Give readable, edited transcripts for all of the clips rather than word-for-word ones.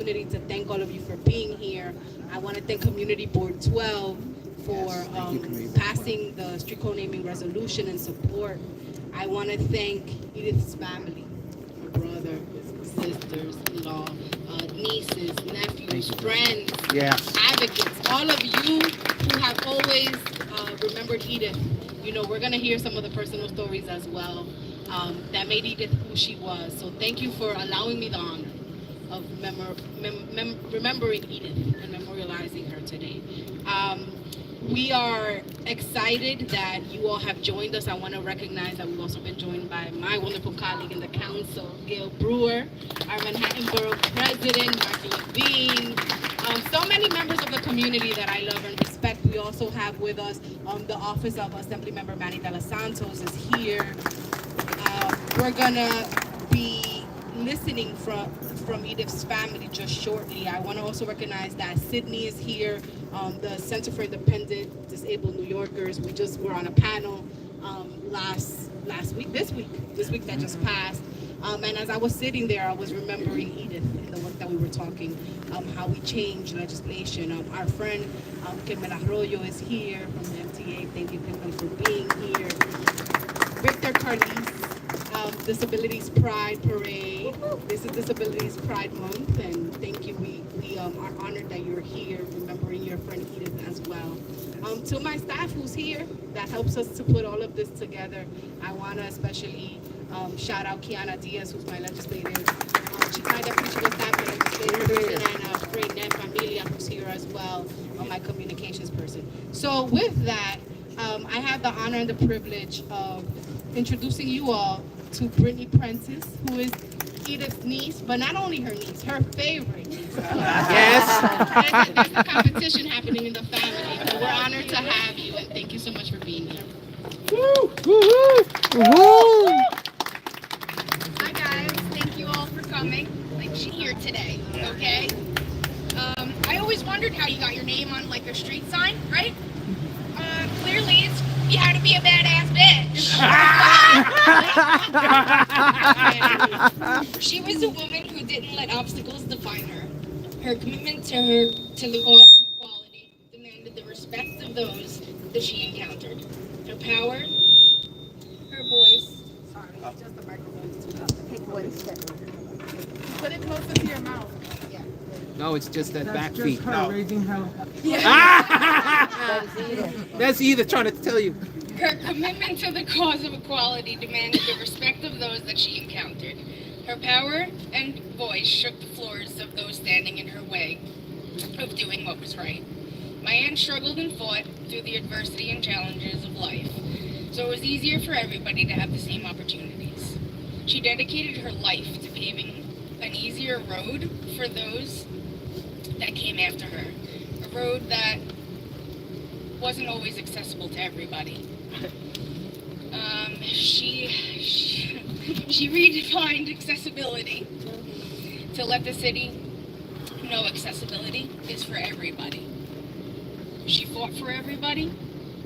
opportunity to thank all of you for being here. I want to thank Community Board 12 for passing the street co-naming resolution and support. I want to thank Edith's family, her brother, sisters-in-law, nieces, nephews, friends, advocates, all of you who have always remembered Edith. You know, we're going to hear some of the personal stories as well that made Edith who she was. So thank you for allowing me the honor of remembering Edith and memorializing her today. We are excited that you all have joined us. I want to recognize that we've also been joined by my wonderful colleague in the council, Gail Brewer, our Manhattan Borough President, Mark Levine, so many members of the community that I love and respect. We also have with us the office of Assemblymember Manny De Los Santos is here. We're gonna be listening from Edith's family just shortly. I want to also recognize that Sydney is here, the Center for Independent Disabled New Yorkers. We just were on a panel this week that just passed. And as I was sitting there, I was remembering Edith and the work that we were talking, how we changed legislation. Our friend Carmen Arroyo is here from the MTA. Thank you, Carmen, for being here. Victor Carlis, Disabilities Pride Parade. This is Disabilities Pride Month, and thank you. We are honored that you're here, remembering your friend Edith as well. To my staff who's here, that helps us to put all of this together, I want to especially shout out Kiana Diaz, who's my legislative, my deputy chief of staff legislative person, and Fred Net Familia, who's here as well, my communications person. So with that, I have the honor and the privilege of introducing you all to Edith Prentiss, who is Edith's niece, but not only her niece, her favorite niece. Yes. There's a competition happening in the family, but we're honored to have you, and thank you so much for being here. Woo, woo, woo, woo. Hi guys, thank you all for coming. Like here today, okay? I always wondered how you got your name on like a street sign, right? Clearly you had to be a badass bitch. She was a woman who didn't let obstacles define her. Her commitment to the cause of equality demanded the respect of those that she encountered. Her power, her voice. Sorry, just the microphone is too loud. Put it closer to your mouth. Yeah. No, it's just that back feet. Her raising her. That's Edith trying to tell you. Her commitment to the cause of equality demanded the respect of those that she encountered. Her power and voice shook the floors of those standing in her way of doing what was right. My aunt struggled and fought through the adversity and challenges of life, so it was easier for everybody to have the same opportunities. She dedicated her life to paving an easier road for those that came after her, a road that wasn't always accessible to everybody. She redefined accessibility to let the city know accessibility is for everybody. She fought for everybody.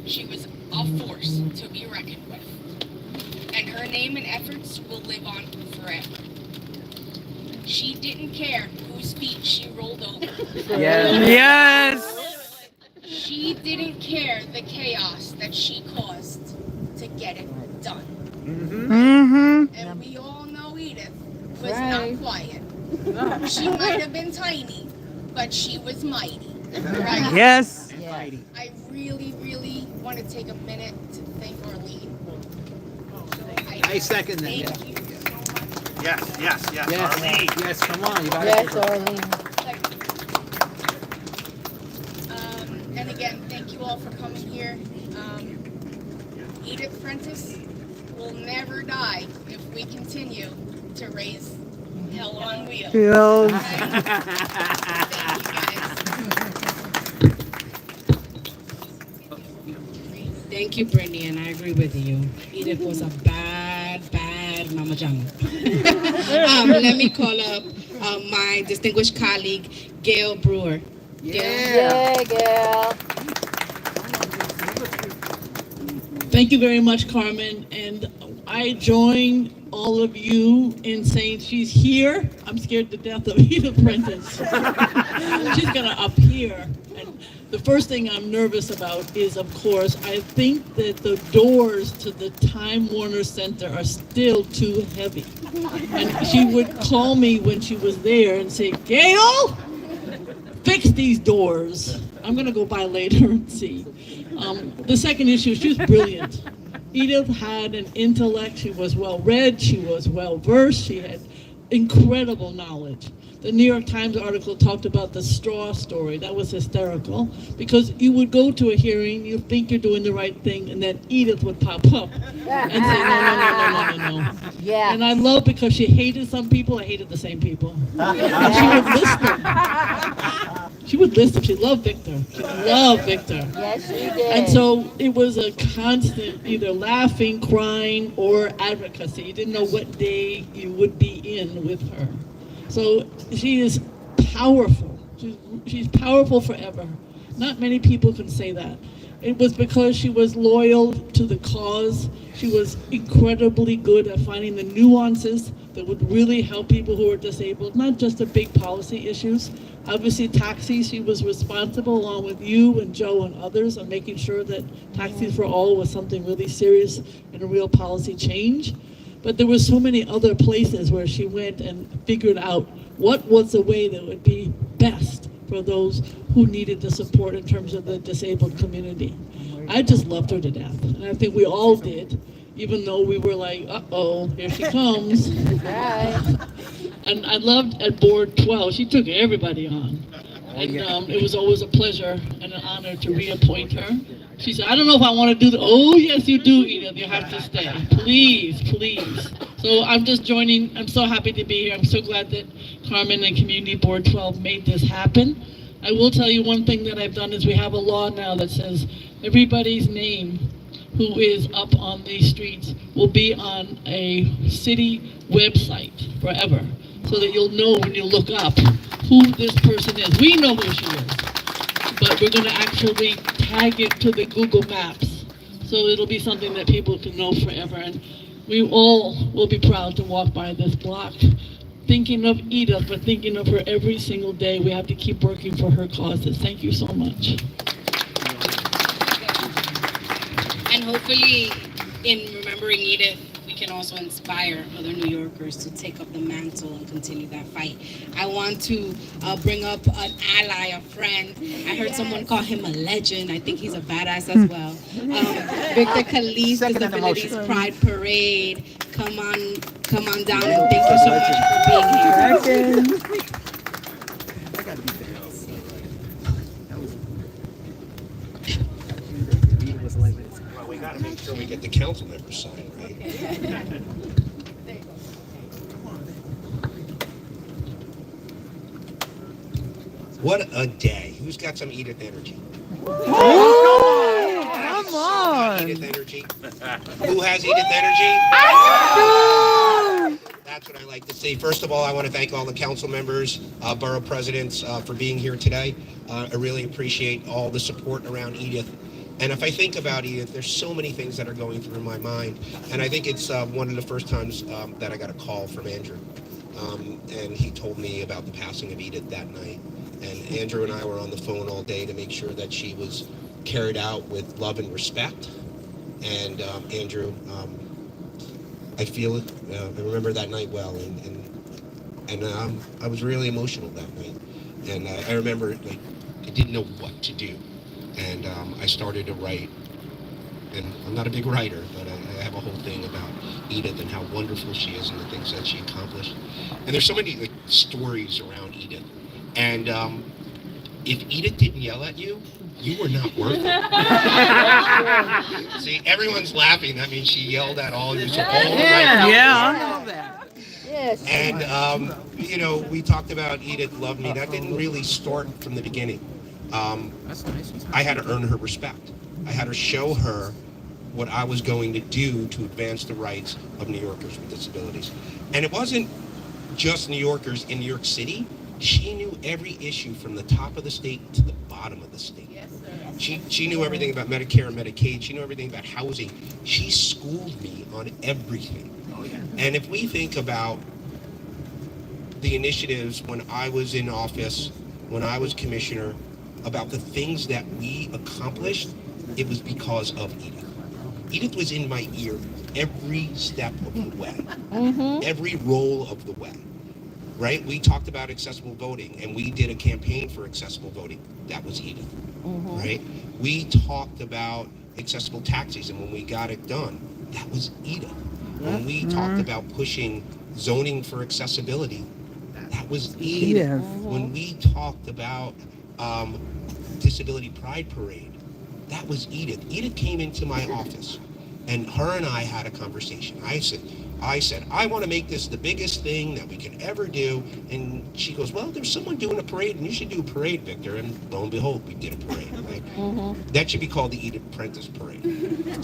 She was a force to be reckoned with. And her name and efforts will live on forever. She didn't care whose feet she rolled over. Yes. She didn't care the chaos that she caused to get it done. And we all know Edith was not quiet. She might have been tiny, but she was mighty. Right? Yes. I really, really want to take a minute to thank Arlene. I second that. Thank you so much. Yes. Yes. Arlene. Yes. Come on. You got Yes, it. Arlene. And again, thank you all for coming here. Edith Prentiss will never die if we continue to raise hell on wheels. Okay? Thank you guys. Thank you, Brittany, and I agree with you. Edith was a bad Mama Jama. Let me call up my distinguished colleague, Gail Brewer. Yeah. Yeah, girl. Thank you very much, Carmen. And I join all of you in saying she's here. I'm scared to death of Edith Prentiss. She's gonna appear. And the first thing I'm nervous about is, of course, I think that the doors to the Time Warner Center are still too heavy. And she would call me when she was there and say, Gail, fix these doors. I'm gonna go by later and see. The second issue, she was brilliant. Edith had an intellect. She was well read. She was well versed. She had incredible knowledge. The New York Times article talked about the straw story. That was hysterical because you would go to a hearing, you think you're doing the right thing, and then Edith would pop up and say, no. Yeah. And I love because she hated some people, I hated the same people. And she would listen. She would listen. She loved Victor. She loved Victor. Yes, she did. And so it was a constant either laughing, crying, or advocacy. You didn't know what day you would be in with her. So she is powerful. She's powerful forever. Not many people can say that. It was because she was loyal to the cause. She was incredibly good at finding the nuances that would really help people who are disabled, not just the big policy issues. Obviously, taxis, she was responsible, along with you and Joe and others, on making sure that Taxis for All was something really serious and a real policy change. But there were so many other places where she went and figured out what was the way that would be best for those who needed the support in terms of the disabled community. I just loved her to death, and I think we all did, even though we were like, uh-oh, here she comes. Right. And I loved at Board 12, she took everybody on. And it was always a pleasure and an honor to reappoint her. She said, I don't know if I want to do that. Oh, yes, you do, Edith. You have to stay. Please, please. So I'm just joining. I'm so happy to be here. I'm so glad that Carmen and Community Board 12 made this happen. I will tell you one thing that I've done is we have a law now that says everybody's name who is up on these streets will be on a city website forever, so that you'll know when you look up who this person is. We know who she is, but we're going to actually tag it to the Google Maps, so it'll be something that people can know forever. And we all will be proud to walk by this block, thinking of Edith, but thinking of her every single day. We have to keep working for her causes. Thank you so much. And hopefully, in remembering Edith, we can also inspire other New Yorkers to take up the mantle and continue that fight. I want to bring up an ally, a friend. I heard someone call him a legend. I think he's a badass as well. Victor Calise, Disabilities Pride Parade. Come on down, and thank you so much for being here. Well, we gotta make sure we get the council members signed, right? What a day. Who's got some Edith energy? Come on. Edith energy? Who has Edith energy? That's what I like to see. First of all, I want to thank all the council members, borough presidents for being here today. I really appreciate all the support around Edith. And if I think about Edith, there's so many things that are going through my mind. And I think it's one of the first times that I got a call from Andrew. And he told me about the passing of Edith that night. And Andrew and I were on the phone all day to make sure that she was carried out with love and respect. And Andrew, I feel it. I remember that night well. And I was really emotional that night. And I remember, like, I didn't know what to do. And I started to write, and I'm not a big writer, but I have a whole thing about Edith and how wonderful she is and the things that she accomplished. And there's so many stories around Edith. And if Edith didn't yell at you, you were not worth it. See, everyone's laughing. That means she yelled at all of you. So all the right Yeah. Yes. And, you know, we talked about Edith loved me. That didn't really start from the beginning. That's nice. I had to earn her respect. I had to show her what I was going to do to advance the rights of New Yorkers with disabilities. And it wasn't just New Yorkers in New York City. She knew every issue from the top of the state to the bottom of the state. Yes, sir. She knew everything about Medicare and Medicaid. She knew everything about housing. She schooled me on everything. And if we think about the initiatives when I was in office, when I was commissioner, about the things that we accomplished, it was because of Edith. Edith was in my ear every step of the way, every roll of the way, right? We talked about accessible voting, and we did a campaign for accessible voting. That was Edith, right? We talked about accessible taxis, and when we got it done, that was Edith. When we talked about pushing zoning for accessibility, that was Edith. When we talked about Disability Pride Parade, that was Edith. Edith came into my office, and her and I had a conversation. I said, I want to make this the biggest thing that we can ever do. And she goes, well, there's someone doing a parade, and you should do a parade, Victor. And lo and behold, we did a parade. Right? That should be called the Edith Prentiss Parade,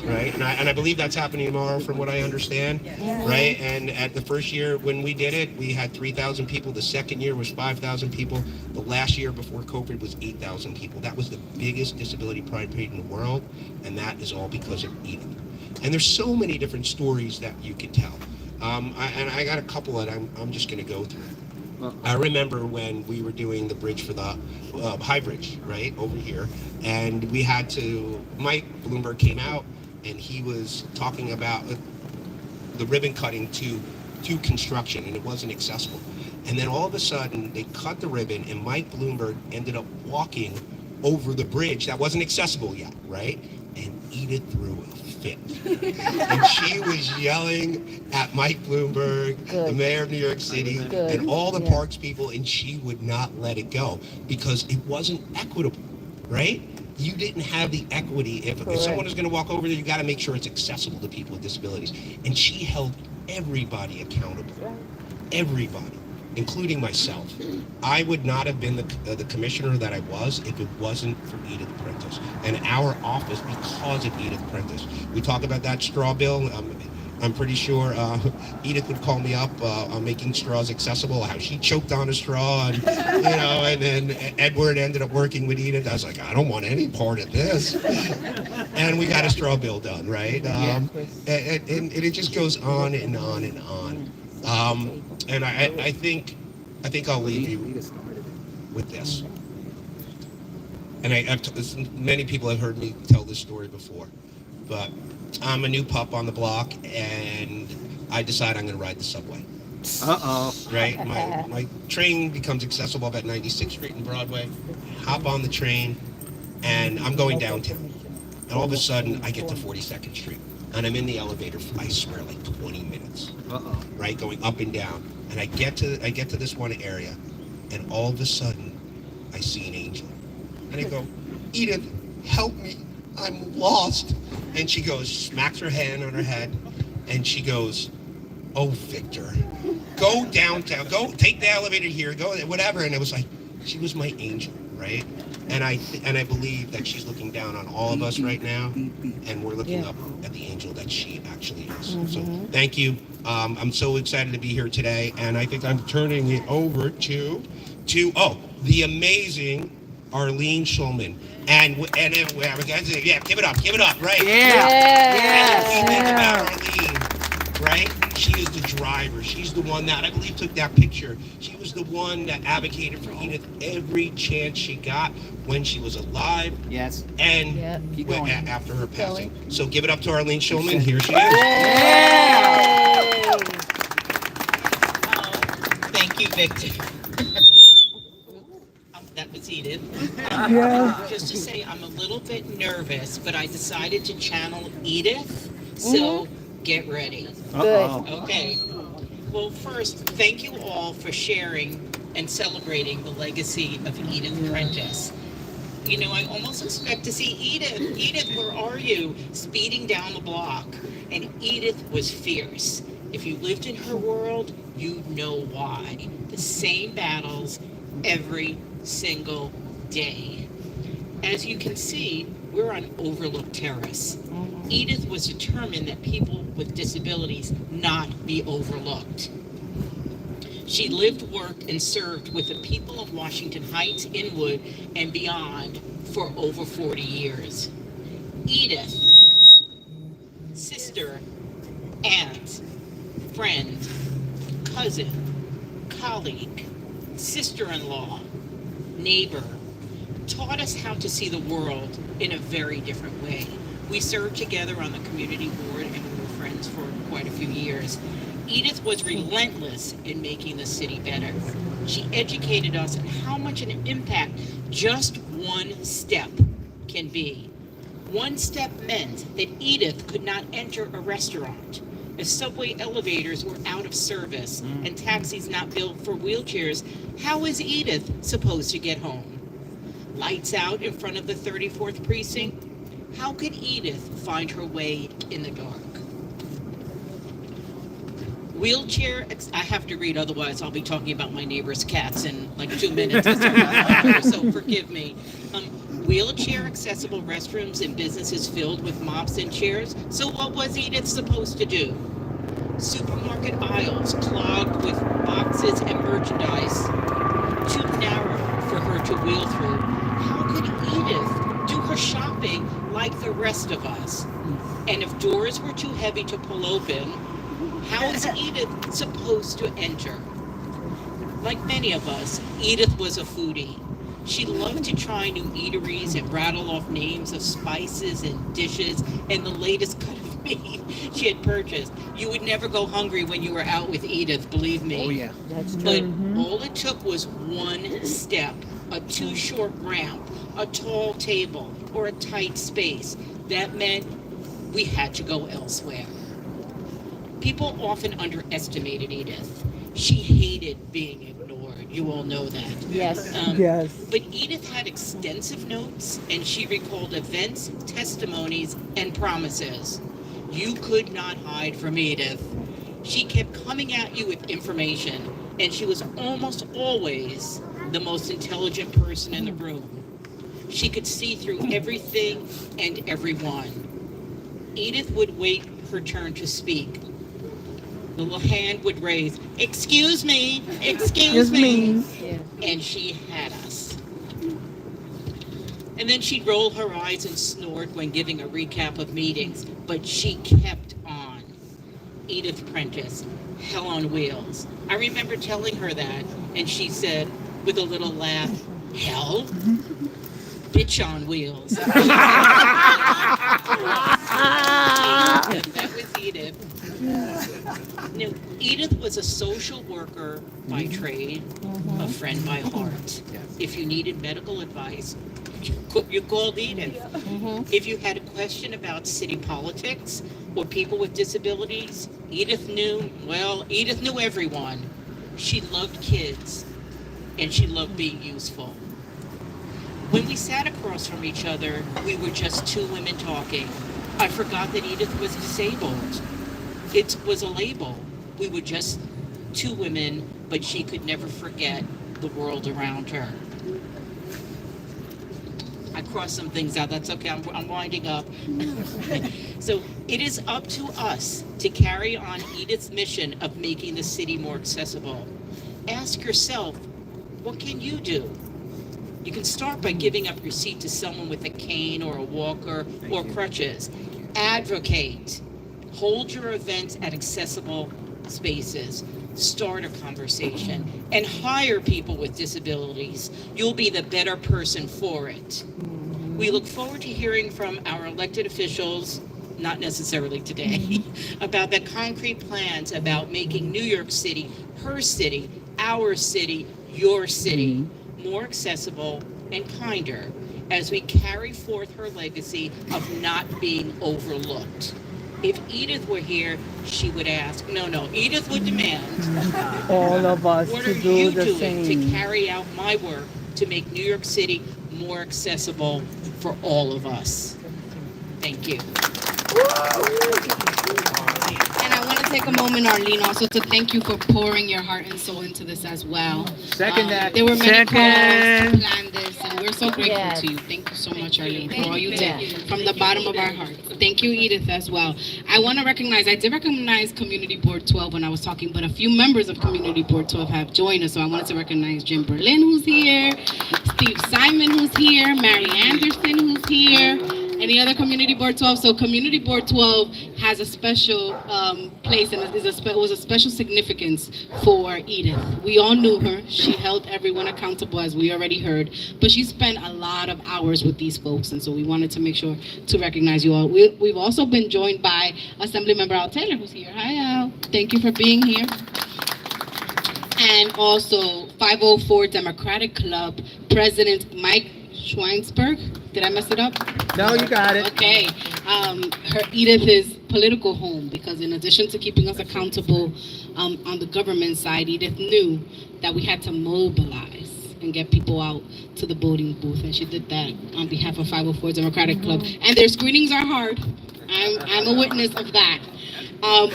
right? And I believe that's happening tomorrow, from what I understand, right? And at the first year when we did it, we had 3,000 people. The second year was 5,000 people. The last year before COVID was 8,000 people. That was the biggest disability pride parade in the world, and that is all because of Edith. And there's so many different stories that you can tell. And I got a couple that I'm just going to go through. I remember when we were doing the bridge for the High Bridge, right, over here, and we had to, Mike Bloomberg came out, and he was talking about the ribbon cutting to construction, and it wasn't accessible. And then all of a sudden, they cut the ribbon, and Mike Bloomberg ended up walking over the bridge that wasn't accessible yet, right? And Edith threw a fit. And she was yelling at Mike Bloomberg, the mayor of New York City, and all the parks people, and she would not let it go because it wasn't equitable, right? You didn't have the equity. If someone is going to walk over there, you got to make sure it's accessible to people with disabilities. And she held everybody accountable. Everybody, including myself. I would not have been the commissioner that I was if it wasn't for Edith Prentiss and our office because of Edith Prentiss. We talk about that straw bill. I'm pretty sure Edith would call me up on making straws accessible, how she choked on a straw, and and then Edward ended up working with Edith. I was like, I don't want any part of this. And we got a straw bill done, right? And it just goes on and on and on. And I think I'll leave you with this. And many people have heard me tell this story before, but I'm a new pup on the block, and I decide I'm going to ride the subway. Right? My train becomes accessible up at 96th Street and Broadway. Hop on the train, and I'm going downtown. And all of a sudden, I get to 42nd Street. And I'm in the elevator for, I swear, like 20 minutes. Right? Going up and down. And I get to this one area, and all of a sudden, I see an angel. And I go, Edith, help me. I'm lost. And she goes, smacks her hand on her head, and she goes, oh, Victor, go downtown, go take the elevator here, go whatever. And it was like, she was my angel, right? And I believe that she's looking down on all of us right now, and we're looking up at the angel that she actually is. So thank you. I'm so excited to be here today, and I think I'm turning it over to the amazing Arlene Schulman. And give it up, right? Yeah. And we think about Arlene, right? She is the driver. She's the one that I believe took that picture. She was the one that advocated for Edith every chance she got when she was alive. Yes. And after her passing. So give it up to Arlene Schulman. Here she is. Yeah. Thank you, Victor. That was Edith. Just to say, I'm a little bit nervous, but I decided to channel Edith, so get ready. Good. Okay. Well, first, thank you all for sharing and celebrating the legacy of Edith Prentiss. You know, I almost expect to see Edith. Edith, where are you? Speeding down the block. And Edith was fierce. If you lived in her world, you'd know why. The same battles every single day. As you can see, we're on Overlook Terrace. Edith was determined that people with disabilities not be overlooked. She lived, worked, and served with the people of Washington Heights, Inwood, and beyond for over 40 years. Edith, sister, aunt, friend, cousin, colleague, sister-in-law, neighbor, taught us how to see the world in a very different way. We served together on the community board and we were friends for quite a few years. Edith was relentless in making the city better. She educated us on how much an impact just one step can be. One step meant that Edith could not enter a restaurant. If subway elevators were out of service and taxis not built for wheelchairs, how is Edith supposed to get home? Lights out in front of the 34th precinct? How could Edith find her way in the dark? I have to read, otherwise I'll be talking about my neighbor's cats in like 2 minutes, so forgive me. Wheelchair accessible restrooms and businesses filled with mops and chairs. So what was Edith supposed to do? Supermarket aisles clogged with boxes and merchandise, too narrow for her to wheel through. How could Edith do her shopping like the rest of us? And if doors were too heavy to pull open, how is Edith supposed to enter? Like many of us, Edith was a foodie. She loved to try new eateries and rattle off names of spices and dishes and the latest cut of meat she had purchased. You would never go hungry when you were out with Edith, believe me. Oh, yeah. That's true. But all it took was one step, a too short ramp, a tall table, or a tight space. That meant we had to go elsewhere. People often underestimated Edith. She hated being ignored. You all know that. Yes. But Edith had extensive notes, and she recalled events, testimonies, and promises. You could not hide from Edith. She kept coming at you with information, and she was almost always the most intelligent person in the room. She could see through everything and everyone. Edith would wait her turn to speak. The little hand would raise, excuse me, excuse me. And she had us. And then she'd roll her eyes and snort when giving a recap of meetings, but she kept on. Edith Prentiss, hell on wheels. I remember telling her that, and she said, with a little laugh, hell? Bitch on wheels. That was Edith. Now, Edith was a social worker by trade, a friend by heart. If you needed medical advice, you called Edith. If you had a question about city politics or people with disabilities, Edith knew everyone. She loved kids, and she loved being useful. When we sat across from each other, we were just two women talking. I forgot that Edith was disabled. It was a label. We were just two women, but she could never forget the world around her. I crossed some things out. That's okay. I'm winding up. So it is up to us to carry on Edith's mission of making the city more accessible. Ask yourself, what can you do? You can start by giving up your seat to someone with a cane or a walker or crutches. Advocate. Hold your events at accessible spaces. Start a conversation and hire people with disabilities. You'll be the better person for it. We look forward to hearing from our elected officials, not necessarily today, about the concrete plans about making New York City, her city, our city, your city, more accessible and kinder as we carry forth her legacy of not being overlooked. If Edith were here, she would ask, Edith would demand, All of us what to are do you the doing same. to carry out my work to make New York City more accessible for all of us? Thank you. And I want to take a moment, Arlene, also to thank you for pouring your heart and soul into this as well. Second that. There were many calls to Second. plan this, and we're so so grateful Yes. to you. Thank you so much, Arlene, for all you Yeah. did from the bottom of our hearts. Thank you, Edith, as well. I did recognize Community Board 12 when I was talking, but a few members of Community Board 12 have joined us, so I wanted to recognize Jim Berlin, who's here, Steve Simon, who's here, Mary Anderson, who's here. Any other Community Board 12? So Community Board 12 has a special place and was a special significance for Edith. We all knew her. She held everyone accountable, as we already heard. But she spent a lot of hours with these folks, and so we wanted to make sure to recognize you all. We've also been joined by Assemblymember Al Taylor, who's here. Hi, Al. Thank you for being here. And also 504 Democratic Club President Mike Schweinsberg. Did I mess it up? No, you got it. Okay. Edith's political home, because in addition to keeping us accountable on the government side, Edith knew that we had to mobilize and get people out to the voting booth, and she did that on behalf of 504 Democratic Club. And their screenings are hard. I'm a witness of that.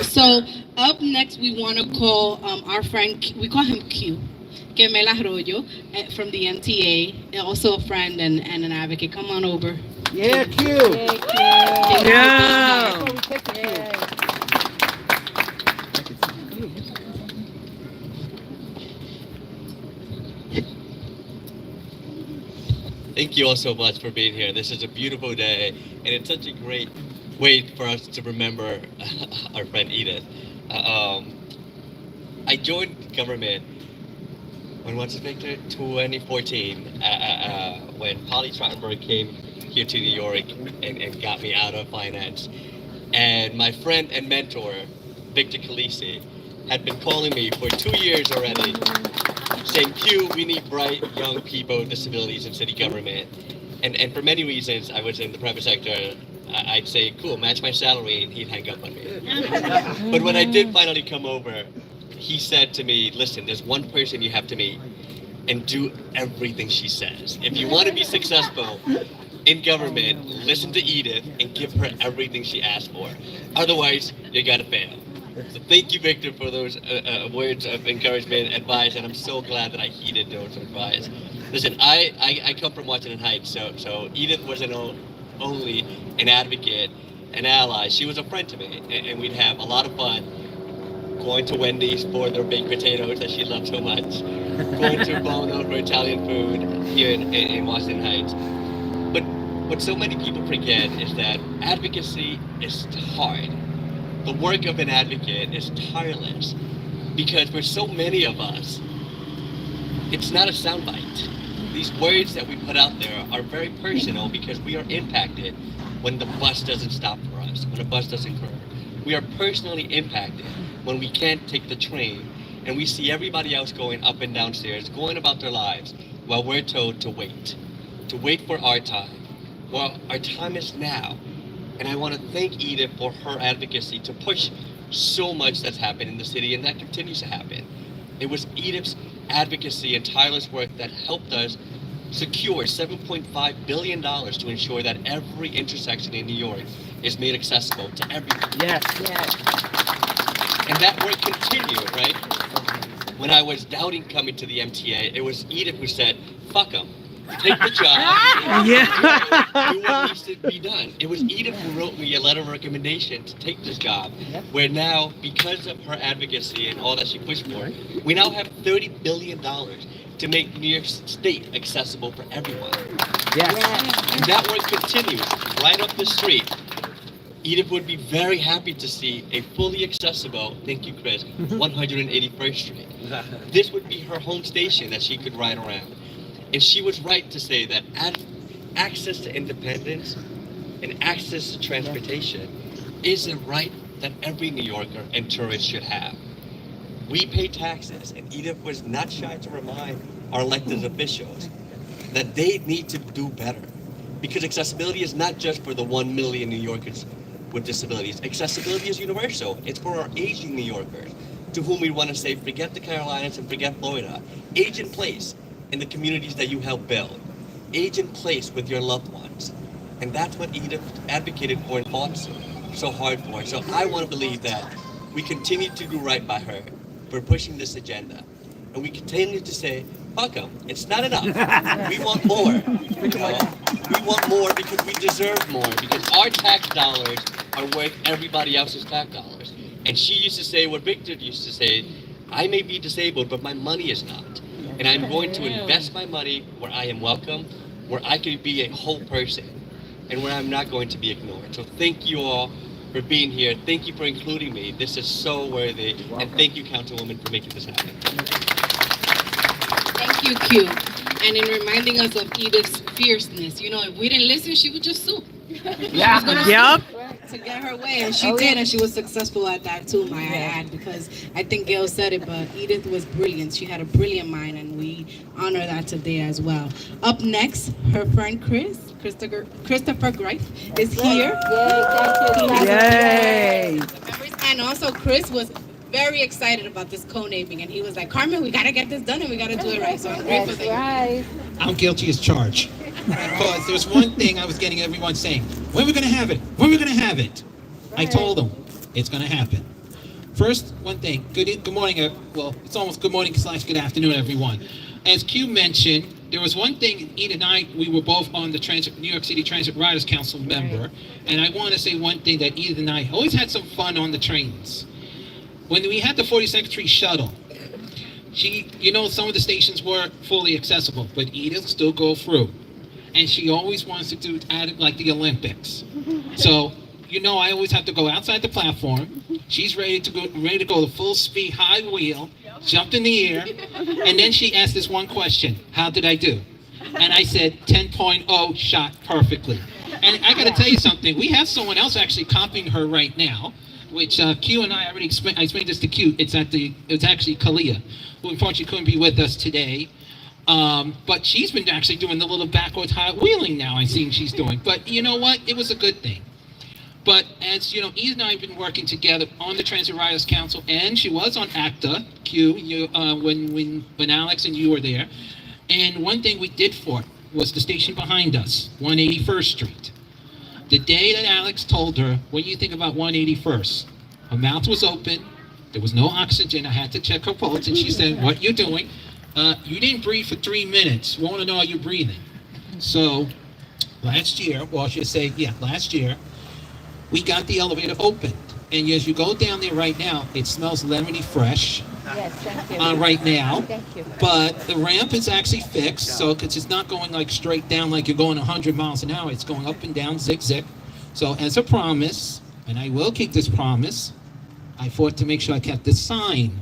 So up next, we want to call our friend, we call him Q. Kemel Arroyo from the MTA, also a friend and an advocate. Come on over. Yeah, Q. Yeah. Thank you all so much for being here. This is a beautiful day, and it's such a great way for us to remember our friend Edith. I joined government when was it, Victor? 2014, when Polly Trottenberg came here to New York and got me out of finance. And my friend and mentor, Victor Calisi, had been calling me for 2 years already, saying, Q, we need bright young people with disabilities in city government. And for many reasons, I was in the private sector. I'd say, cool, match my salary, and he'd hang up on me. But when I did finally come over, he said to me, listen, there's one person you have to meet and do everything she says. If you want to be successful in government, listen to Edith and give her everything she asks for. Otherwise, you're gonna fail. So thank you, Victor, for those words of encouragement, advice, and I'm so glad that I heeded those advice. Listen, I come from Washington Heights, so Edith wasn't only an advocate, an ally, she was a friend to me, and we'd have a lot of fun going to Wendy's for their baked potatoes that she loved so much, going to Bono for Italian food here in Washington Heights. But what so many people forget is that advocacy is hard. The work of an advocate is tireless, because for so many of us, it's not a soundbite. These words that we put out there are very personal, because we are impacted when the bus doesn't stop for us, when a bus doesn't curve. We are personally impacted when we can't take the train and we see everybody else going up and downstairs, going about their lives, while we're told to wait for our time. Well, our time is now. And I want to thank Edith for her advocacy to push so much that's happened in the city, and that continues to happen. It was Edith's advocacy and tireless work that helped us secure $7.5 billion to ensure that every intersection in New York is made accessible to everyone. Yes. And that work continued, right? When I was doubting coming to the MTA, it was Edith who said, fuck them. Take the job. Do what needs to be done. It was Edith who wrote me a letter of recommendation to take this job, where now, because of her advocacy and all that she pushed for, we now have $30 billion to make New York State accessible for everyone. Yes. And that work continues right up the street. Edith would be very happy to see a fully accessible, thank you, Chris, 181st Street. This would be her home station that she could ride around. And she was right to say that access to independence and access to transportation is a right that every New Yorker and tourist should have. We pay taxes, and Edith was not shy to remind our elected officials that they need to do better. Because accessibility is not just for the 1 million New Yorkers with disabilities. Accessibility is universal. It's for our aging New Yorkers, to whom we want to say, forget the Carolinas and forget Florida. Age in place in the communities that you help build. Age in place with your loved ones. And that's what Edith advocated for and fought so hard for. So I want to believe that we continue to do right by her for pushing this agenda. And we continue to say, welcome. It's not enough. We want more. You know? We want more because we deserve more, because our tax dollars are worth everybody else's tax dollars. And she used to say what Victor used to say, I may be disabled, but my money is not. And I'm going to invest my money where I am welcome, where I can be a whole person, and where I'm not going to be ignored. So thank you all for being here. Thank you for including me. This is so worthy. And thank you, Councilwoman, for making this happen. Thank you, Q. And in reminding us of Edith's fierceness. You know, if we didn't listen, she would just sue. Yeah. Yep. To get her way, and she did, and she was successful at that too, might I add, because I think Gail said it, but Edith was brilliant. She had a brilliant mind, and we honor that today as well. Up next, her friend Christopher Greif is here. Yay. And also, Chris was very excited about this co-naming, and he was like, Carmen, we gotta get this done, and we gotta do it right. So I'm grateful that I'm guilty as charged. Because there's one thing I was getting everyone saying, when are we going to have it? When are we going to have it? I told them, it's going to happen. First, one thing, good morning, well, it's almost good morning / good afternoon, everyone. As Q mentioned, there was one thing, Edith and I, we were both on the New York City Transit Riders Council member, and I want to say one thing that Edith and I always had some fun on the trains. When we had the 42nd Street shuttle, some of the stations weren't fully accessible, but Edith still go through. And she always wants to do it like the Olympics. So, I always have to go outside the platform. She's ready to go the full speed, high wheel, jumped in the air, and then she asked this one question: how did I do? And I said 10.0, shot perfectly. And I got to tell you something. We have someone else actually copying her right now, which Q and I already explained. I explained this to Q. It's actually Kalia, who unfortunately couldn't be with us today. But she's been actually doing the little backwards high wheeling now. I'm seeing she's doing. But you know what? It was a good thing. But as you know, Edith and I have been working together on the Transit Riders Council, and she was on ACTA, Q, when Alex and you were there. And one thing we did for it was the station behind us, 181st Street. The day that Alex told her, what do you think about 181st? Her mouth was open. There was no oxygen. I had to check her pulse, and she said, what you doing? You didn't breathe for 3 minutes. We want to know, are you breathing? So last year, we got the elevator opened. And as you go down there right now, it smells lemony fresh. Yes, thank you. Right now. Thank you. But the ramp is actually fixed, so because it's not going like straight down like you're going 100 miles an hour. It's going up and down, zig-zag. So as a promise, and I will keep this promise, I fought to make sure I kept this sign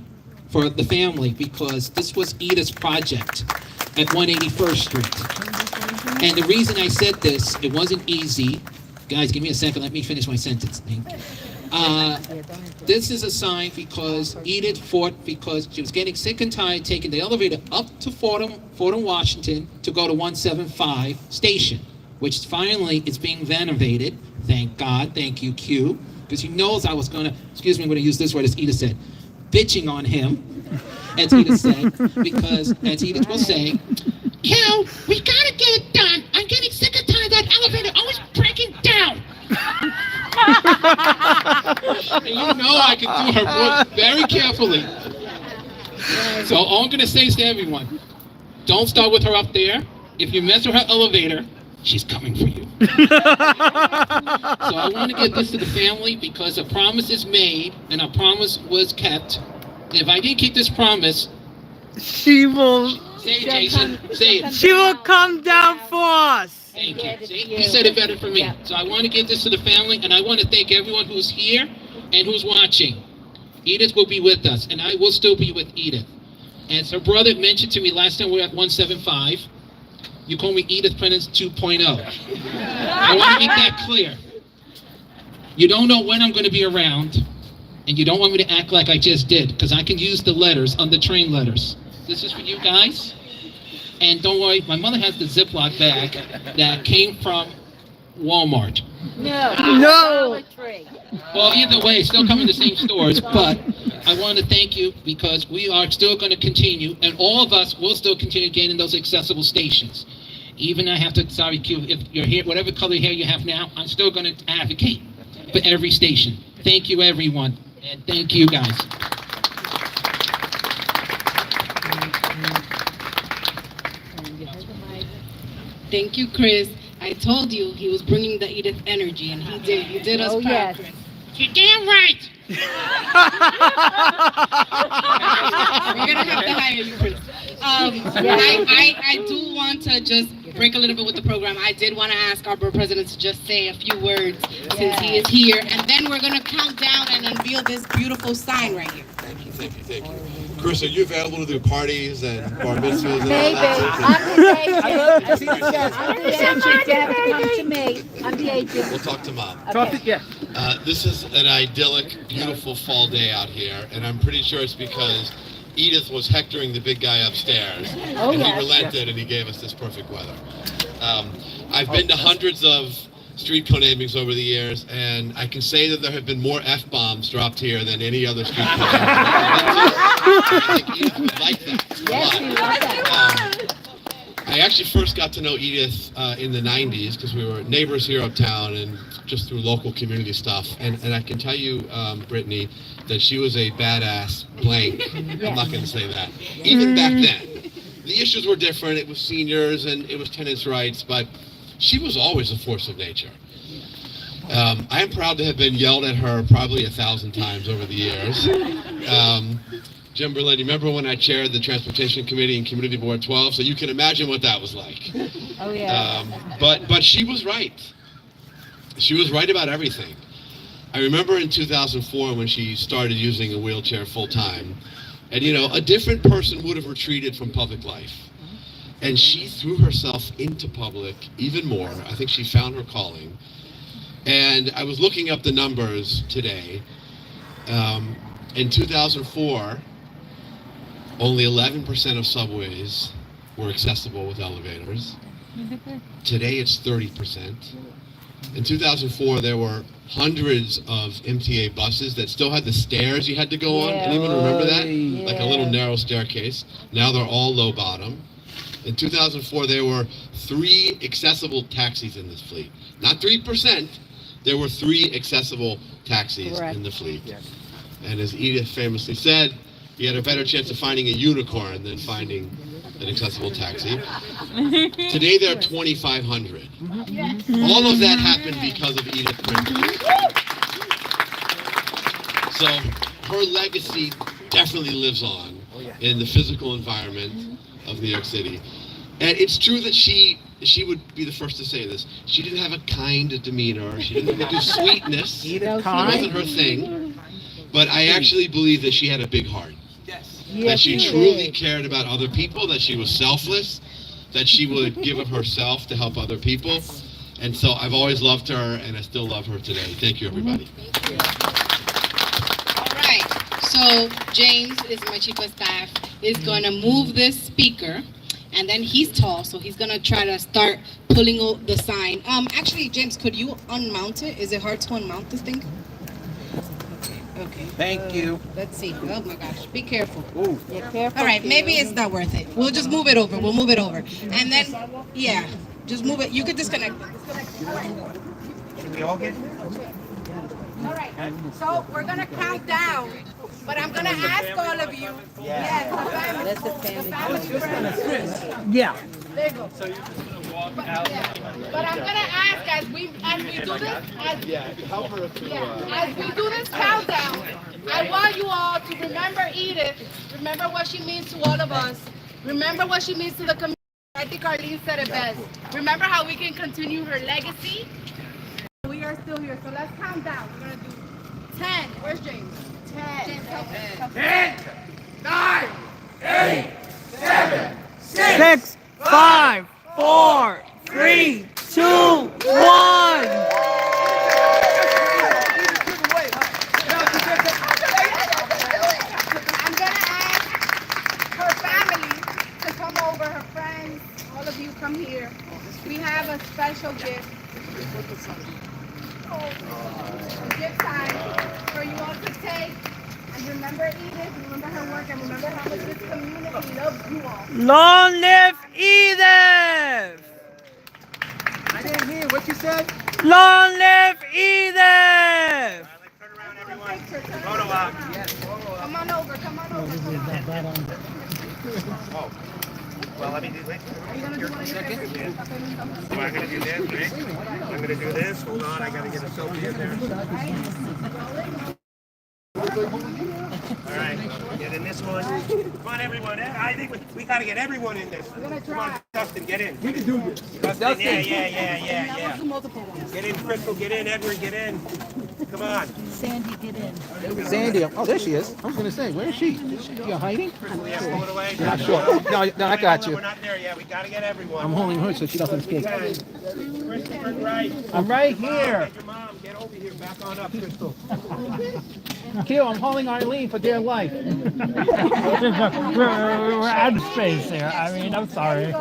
for the family, because this was Edith's project at 181st Street. And the reason I said this, it wasn't easy. Guys, give me a second. Let me finish my sentence. Thank you. This is a sign because Edith fought because she was getting sick and tired taking the elevator up to Fordham, Washington to go to 175 station, which finally is being renovated. Thank God. Thank you, Q. Because he knows I was going to, excuse me, I'm going to use this word as Edith said, bitching on him, as Edith said, because as Edith was saying, Q, we got to get it done. I'm getting sick and tired of that elevator always breaking down. And I can do her voice very carefully. So all I'm going to say is to everyone, don't start with her up there. If you mess with her elevator, she's coming for you. So I want to give this to the family because a promise is made and a promise was kept. If I didn't keep this promise, she will. Say it, Jason. Say it. She will come down for us. Thank you. See, he said it better for me. So I want to give this to the family, and I want to thank everyone who's here and who's watching. Edith will be with us, and I will still be with Edith. As her brother mentioned to me last time we were at 175, you call me Edith Prentiss 2.0. I want to make that clear. You don't know when I'm going to be around, and you don't want me to act like I just did, because I can use the letters on the train letters. This is for you guys. And don't worry, my mother has the Ziploc bag that came from Walmart. No. Well, either way, it's still coming in the same stores, but I want to thank you because we are still going to continue, and all of us will still continue gaining those accessible stations. Even I have to, sorry, Q, if you're here, whatever color hair you have now, I'm still going to advocate for every station. Thank you, everyone, and thank you, guys. Thank you, Chris. I told you he was bringing the Edith energy, and he did. You did us proud, yes. Chris. You're damn right. We're gonna have to hire you, Chris. I do want to just break a little bit with the program. I did want to ask our board president to just say a few words since he is here, and then we're gonna count down and unveil this beautiful sign right here. Thank you, thank you, thank you. Chris, are you available to do parties and bar mitzvahs? And Maybe. all that? I'm the agent. You have to come to me. I'm the agent. We'll talk to Mom. Okay. This is an idyllic, beautiful fall day out here, and I'm pretty sure it's because Edith was hectoring the big guy upstairs, and he relented and he gave us this perfect weather. I've been to hundreds of street co-namings over the years, and I can say that there have been more F-bombs dropped here than any other street co-naming. I think Edith would like that a lot. I actually first got to know Edith in the 90s because we were neighbors here uptown and just through local community stuff. And I can tell you, Brittany, that she was a badass blank. I'm not going to say that. Even back then. The issues were different. It was seniors and it was tenants' rights, but she was always a force of nature. I am proud to have been yelled at her probably 1,000 times over the years. Jim Berlin, you remember when I chaired the Transportation Committee in Community Board 12? So you can imagine what that was like. Oh, yeah. But she was right. She was right about everything. I remember in 2004 when she started using a wheelchair full time, and you know, a different person would have retreated from public life. And she threw herself into public even more. I think she found her calling. And I was looking up the numbers today. In 2004, only 11% of subways were accessible with elevators. Today it's 30%. In 2004, there were hundreds of MTA buses that still had the stairs you had to go on. Anyone remember that? Like a little narrow staircase. Now they're all low bottom. In 2004, there were 3 accessible taxis in this fleet. Not 3%, there were 3 accessible taxis in the fleet. And as Edith famously said, you had a better chance of finding a unicorn than finding an accessible taxi. Today there are 2,500. All of that happened because of Edith Prentiss. So her legacy definitely lives on in the physical environment of New York City. And it's true that she would be the first to say this. She didn't have a kind demeanor. She didn't do sweetness. It wasn't her thing. But I actually believe that she had a big heart. That she truly cared about other people, that she was selfless, that she would give of herself to help other people. And so I've always loved her, and I still love her today. Thank you, everybody. All right. So James is my chief of staff, is going to move this speaker. And then he's tall, so he's going to try to start pulling out the sign. Actually, James, could you unmount it? Is it hard to unmount this thing? Okay. Thank you. Let's see. Oh my gosh. Be careful. Ooh. All right. Maybe it's not worth it. We'll just move it over. We'll move it over. And then, yeah, just move it. You could disconnect it. Can we all get? All right. So we're going to count down. But I'm going to ask all of you. Yes, the family friends. Yeah. There you go. So you're just going to walk out. But I'm going to ask as we do this, as we do this countdown, I want you all to remember Edith. Remember what she means to all of us. Remember what she means to the community. I think Arlene said it best. Remember how we can continue her legacy? We are still here, so let's count down. We're going to do 10. Where's James? 10, 9, 8, 7, 6, 5, 4, 3, 2, 1. I'm going to ask her family to come over, her friends, all of you come here. We have a special gift. A gift time for you all to take and remember Edith, remember her work, and remember how much this community loves you all. Long live Edith! I didn't hear what you said. Long live Edith! Turn around, everyone. Photo op. Yes, photo op. Come on over, come on over. Come on. Well, let me do this. Are you going to do one second? Yeah. So I'm going to do this, right? I'm going to do this. Hold on, I got to get a selfie in there. All right, get in this one. Come on, everyone. I think we got to get everyone in this. Come on, Dustin, get in. We can do this. Dustin, yeah. Get in, Crystal, get in. Edward, get in. Come on. Sandy, get in. Sandy, oh, there she is. I was going to say, where is she? You hiding? Crystal, yeah, pull it away. Not sure. No, I got you. We're not there yet. We got to get everyone. I'm holding her so she doesn't escape. Christopher, right. I'm right here. Get your mom. Get over here. Back on up, Crystal. Q, I'm holding Eileen for dear life. We're out of space here. I mean, I'm sorry.